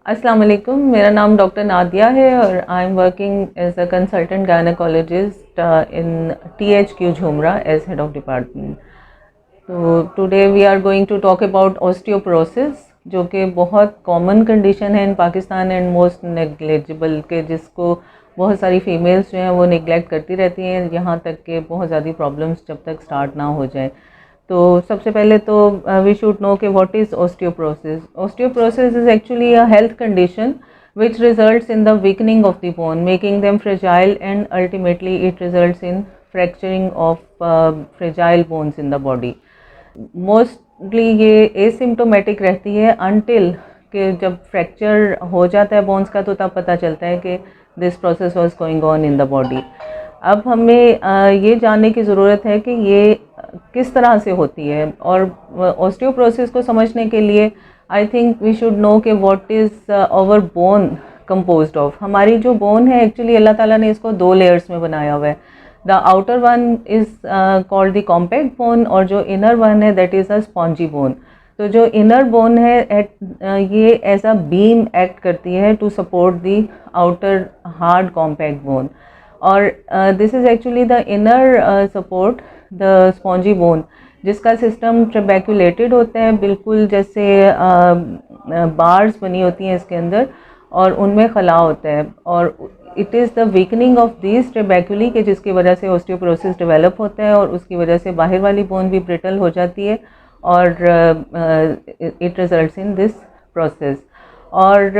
अस्सलाम वालेकुम। मेरा नाम डॉक्टर नादिया है और I am working as a consultant gynaecologist in THQ Jhumra as head of department. तो today we are going to talk about osteoporosis, जो कि बहुत कॉमन कंडीशन है in Pakistan and most negligible, के जिसको बहुत सारी फीमेल्स जो हैं वो निगलेक्ट करती रहती हैं, यहाँ तक कि बहुत ज़्यादा प्रॉब्लम्स जब तक स्टार्ट ना हो जाए। तो सबसे पहले तो वी शुड नो कि what is osteoporosis. Osteoporosis is actually a health condition which results in the weakening of the bone, making them fragile, and ultimately it results in fracturing of fragile bones in the body. Mostly ये asymptomatic रहती है until कि जब fracture हो जाता है bones का, तो तब पता चलता है कि this process was going on in the body. अब हमें ये जानने की ज़रूरत है कि ये किस तरह से होती है, और ऑस्टियोपोरोसिस को समझने के लिए I think we should know कि what is our bone composed of. हमारी जो बोन है एक्चुअली अल्लाह ताला ने इसको दो लेयर्स में बनाया हुआ है। The outer one is called the compact bone, और जो इनर वन है that is a spongy bone. तो जो इनर बोन है ये एज अ बीम एक्ट करती है to support the outer hard compact bone, और this is actually the inner support the spongy bone, जिसका सिस्टम ट्रेबैक्यूलेटेड होता है, बिल्कुल जैसे बार्स बनी होती हैं इसके अंदर, और उनमें खला होता है। और it is the weakening of this trabeculae के जिसकी वजह से ऑस्टियोपोरोसिस डेवलप होता है, और उसकी वजह से बाहर वाली बोन भी ब्रिटल हो जाती है, और it results in this process. और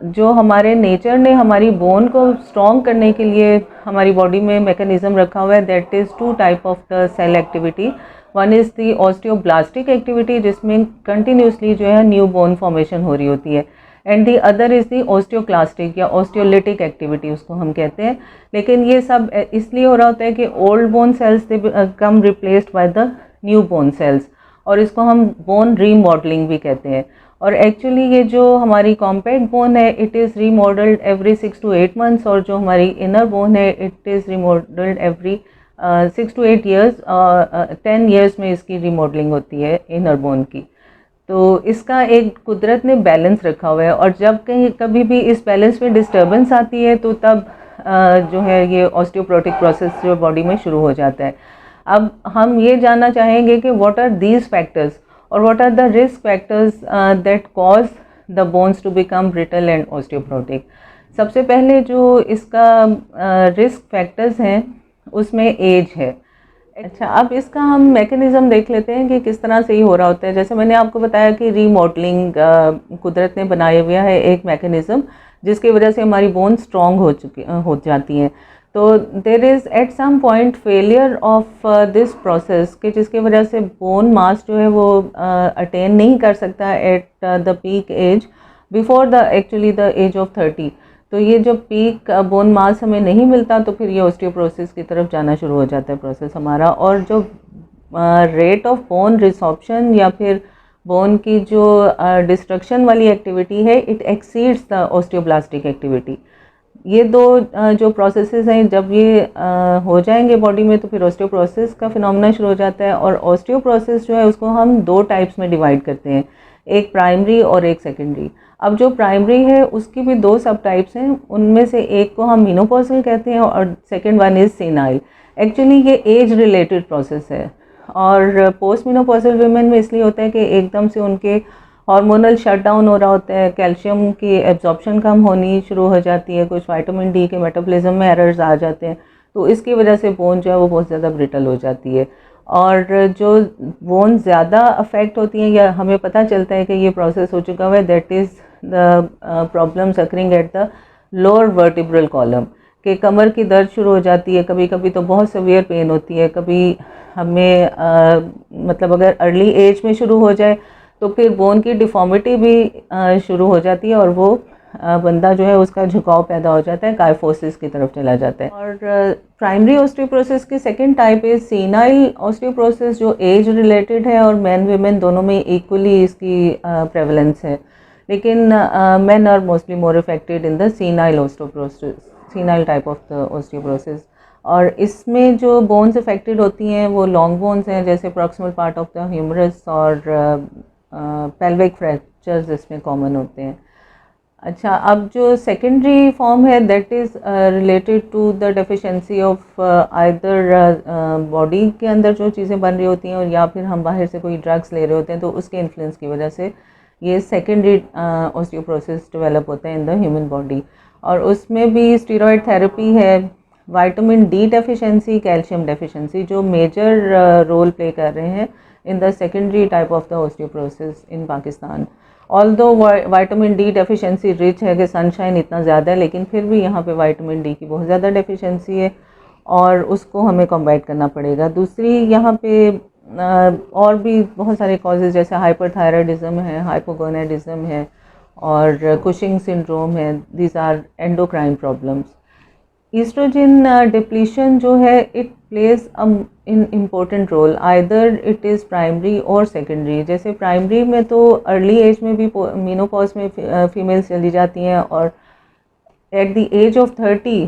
जो हमारे नेचर ने हमारी बोन को स्ट्रॉन्ग करने के लिए हमारी बॉडी में मैकेनिज्म रखा हुआ है, that is two type of the cell activity. One is the osteoblastic activity, जिसमें कंटिन्यूसली जो है न्यू बोन फॉर्मेशन हो रही होती है, and the other is the osteoclastic या ऑस्टियोलिटिक एक्टिविटी उसको हम कहते हैं। लेकिन ये सब इसलिए हो रहा होता है कि old bone cells they come replaced by the new bone cells, और इसको हम बोन रीमॉडलिंग भी कहते हैं। और एक्चुअली ये जो हमारी कॉम्पैक्ट बोन है it is remodelled every 6 to 8 months, और जो हमारी इनर बोन है it is remodelled every 6 to 8 years। 10 years में इसकी रीमॉडलिंग होती है इनर बोन की। तो इसका एक कुदरत ने बैलेंस रखा हुआ है, और जब कहीं कभी भी इस बैलेंस में डिस्टर्बेंस आती है तो तब जो है ये ऑस्टियोपोरोटिक प्रोसेस जो बॉडी में शुरू हो जाता है। अब हम ये जानना चाहेंगे कि व्हाट आर दीज फैक्टर्स, और what are the risk factors that cause the bones to become brittle and osteoporotic. सबसे पहले जो इसका रिस्क फैक्टर्स हैं उसमें एज है। अच्छा, अब इसका हम मैकेनिज़्म देख लेते हैं कि किस तरह से ये हो रहा होता है। जैसे मैंने आपको बताया कि रीमॉडलिंग कुदरत ने बनाया हुआ है एक मैकेनिज़्म, जिसकी वजह से हमारी बोन स्ट्रॉन्ग हो जाती हैं। तो there is at some point failure of this process, कि जिसकी वजह से बोन मास जो है वो अटेन नहीं कर सकता at the peak age before the actually the age of 30। तो ये जो पीक बोन मास हमें नहीं मिलता, तो फिर ये ऑस्टियोपोरोसिस की तरफ जाना शुरू हो जाता है प्रोसेस हमारा। और जो रेट ऑफ बोन रिसॉर्प्शन या फिर बोन की जो डिस्ट्रक्शन वाली एक्टिविटी है it exceeds the osteoblastic activity. ये दो जो प्रोसेसेस हैं जब ये हो जाएंगे बॉडी में, तो फिर ऑस्टियोपोरोसिस का फिनोमेना शुरू हो जाता है। और ऑस्टियोपोरोसिस जो है उसको हम दो टाइप्स में डिवाइड करते हैं, एक प्राइमरी और एक सेकेंडरी। अब जो प्राइमरी है उसकी भी दो सब टाइप्स हैं, उनमें से एक को हम मेनोपॉजल कहते हैं और second one is senile. Actually ये एज रिलेटेड प्रोसेस है, और पोस्ट मेनोपॉजल वीमेन में इसलिए होता है कि एकदम से उनके हार्मोनल शटडाउन हो रहा होता है, कैल्शियम की एब्जॉर्प्शन कम होनी शुरू हो जाती है, कुछ विटामिन डी के मेटाबॉलिज्म में एरर्स आ जाते हैं, तो इसकी वजह से बोन जो है वो बहुत ज़्यादा ब्रिटल हो जाती है। और जो बोन ज़्यादा अफेक्ट होती हैं या हमें पता चलता है कि ये प्रोसेस हो चुका हुआ है, that is the problems occurring at the lower vertebral column, कि कमर की दर्द शुरू हो जाती है, कभी कभी तो बहुत सीवियर पेन होती है, कभी हमें मतलब अगर अर्ली एज में शुरू हो जाए तो फिर बोन की डिफॉर्मिटी भी शुरू हो जाती है, और वो बंदा जो है उसका झुकाव पैदा हो जाता है, काइफोसिस की तरफ चला जाता है। और प्राइमरी ऑस्टियोपोरोसिस की सेकंड टाइप है सीनाइल ऑस्टियोपोरोसिस, जो एज रिलेटेड है, और मैन वीमेन दोनों में इक्वली इसकी प्रेवलेंस है। लेकिन men are mostly more affected in the senile osteoporosis, senile type of the osteoporosis. और इसमें जो बोन्स अफेक्टेड होती हैं वो लॉन्ग बोन्स हैं, जैसे proximal part of the humerus और पेल्विक फ्रैक्चर्स इसमें कॉमन होते हैं। अच्छा, अब जो सेकेंडरी फॉर्म है that is related to the deficiency of either body के अंदर जो चीज़ें बन रही होती हैं और या फिर हम बाहर से कोई ड्रग्स ले रहे होते हैं, तो उसके इन्फ्लुएंस की वजह से ये सेकेंडरी ऑस्टियोपोरोसिस डेवलप होता है इन द ह्यूमन बॉडी। और उसमें भी स्टेरॉयड थेरेपी है, vitamin D deficiency, calcium deficiency जो मेजर रोल प्ले कर रहे हैं in the secondary type of the osteoporosis in Pakistan. Although vitamin D deficiency rich है कि सनशाइन इतना ज़्यादा है, लेकिन फिर भी यहाँ पे विटामिन डी की बहुत ज़्यादा डेफिशिएंसी है और उसको हमें कॉम्बैट करना पड़ेगा। दूसरी यहाँ पे और भी बहुत सारे कॉजेज़ जैसे हाइपरथायराइडिज्म है, हाइपोगोनाडिज्म है और कुशिंग सिंड्रोम है, these are endocrine problems. Oestrogen depletion जो है it plays in important role, either it is primary or secondary. जैसे प्राइमरी में तो अर्ली एज में भी मीनोपॉज में फीमेल्स चली जाती हैं और एट द एज ऑफ 30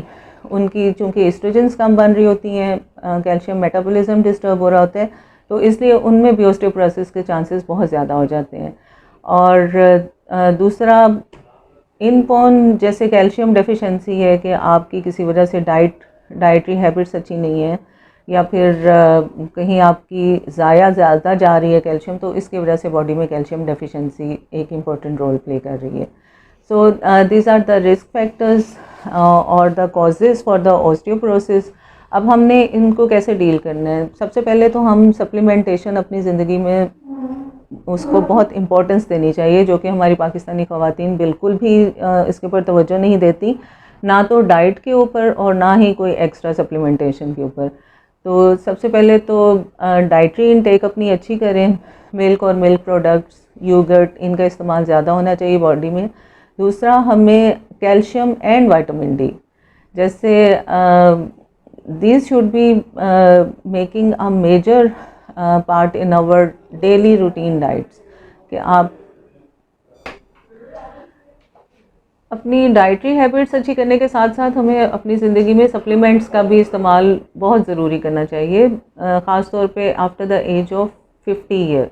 उनकी चूँकि एस्ट्रोजन्स कम बन रही होती हैं, कैल्शियम मेटाबॉलिज्म डिस्टर्ब हो रहा होता है, तो इसलिए उनमें भी ऑस्टियोपोरोसिस के चांसेस बहुत ज़्यादा हो जाते हैं। और दूसरा इनबॉर्न जैसे कैल्शियम डेफिशिएंसी है कि आपकी किसी वजह से डाइटरी हैबिट्स अच्छी नहीं है या फिर कहीं आपकी ज़ाया ज़्यादा जा रही है कैल्शियम, तो इसकी वजह से बॉडी में कैल्शियम डेफिशिएंसी एक इम्पॉर्टेंट रोल प्ले कर रही है। So these are the risk factors और the causes for the osteoporosis. अब हमने इनको कैसे डील करना है? सबसे पहले तो हम सप्लीमेंटेशन अपनी ज़िंदगी में उसको बहुत इम्पोर्टेंस देनी चाहिए, जो कि हमारी पाकिस्तानी ख़वातीन बिल्कुल भी इसके ऊपर तवज्जो नहीं देती, ना तो डाइट के ऊपर और ना ही कोई एक्स्ट्रा सप्लीमेंटेशन के ऊपर। तो सबसे पहले तो डाइटरी इनटेक अपनी अच्छी करें, मिल्क और मिल्क प्रोडक्ट्स, योगर्ट, इनका इस्तेमाल ज़्यादा होना चाहिए बॉडी में। दूसरा, हमें कैल्शियम एंड विटामिन डी जैसे these should be making a major part in our daily routine diets कि आप अपनी डाइटरी हैबिट्स अच्छी करने के साथ साथ हमें अपनी ज़िंदगी में सप्लीमेंट्स का भी इस्तेमाल बहुत ज़रूरी करना चाहिए, ख़ास तौर पे after the age of 50 years,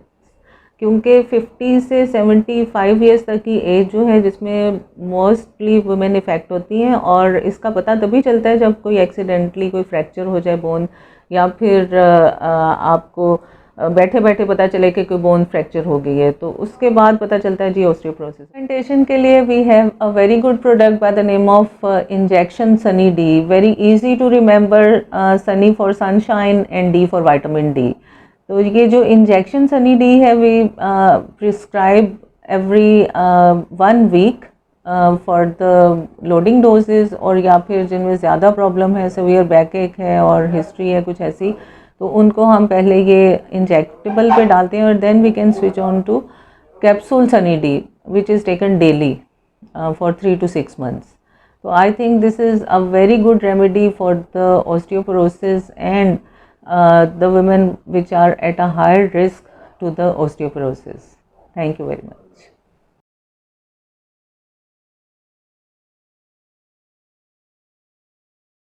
क्योंकि 50 से 75 ईयर्स तक की एज जो है जिसमें मोस्टली वुमेन इफ़ेक्ट होती हैं और इसका पता तभी चलता है जब कोई एक्सीडेंटली कोई फ्रैक्चर हो जाए बोन, या फिर आपको बैठे बैठे पता चले कि कोई बोन फ्रैक्चर हो गई है, तो उसके बाद पता चलता है जी ऑस्टियोपोरोसिस। सप्लीमेंटेशन के लिए we have a very good product by the name of injection sunny D, very easy to remember, sunny for sunshine and D for vitamin D. तो ये जो इंजेक्शन सनी डी है we prescribe every 1 week for the loading doses, और या फिर जिनमें ज़्यादा problem है, सीवियर बैक एक है और हिस्ट्री है कुछ ऐसी, तो उनको हम पहले ये इंजेक्टेबल पे डालते हैं और then we can switch on to capsule sunny D which is taken daily for 3 to 6 months. So I think this is a very good remedy for the osteoporosis and the women which are at a higher risk to the osteoporosis. Thank you very much.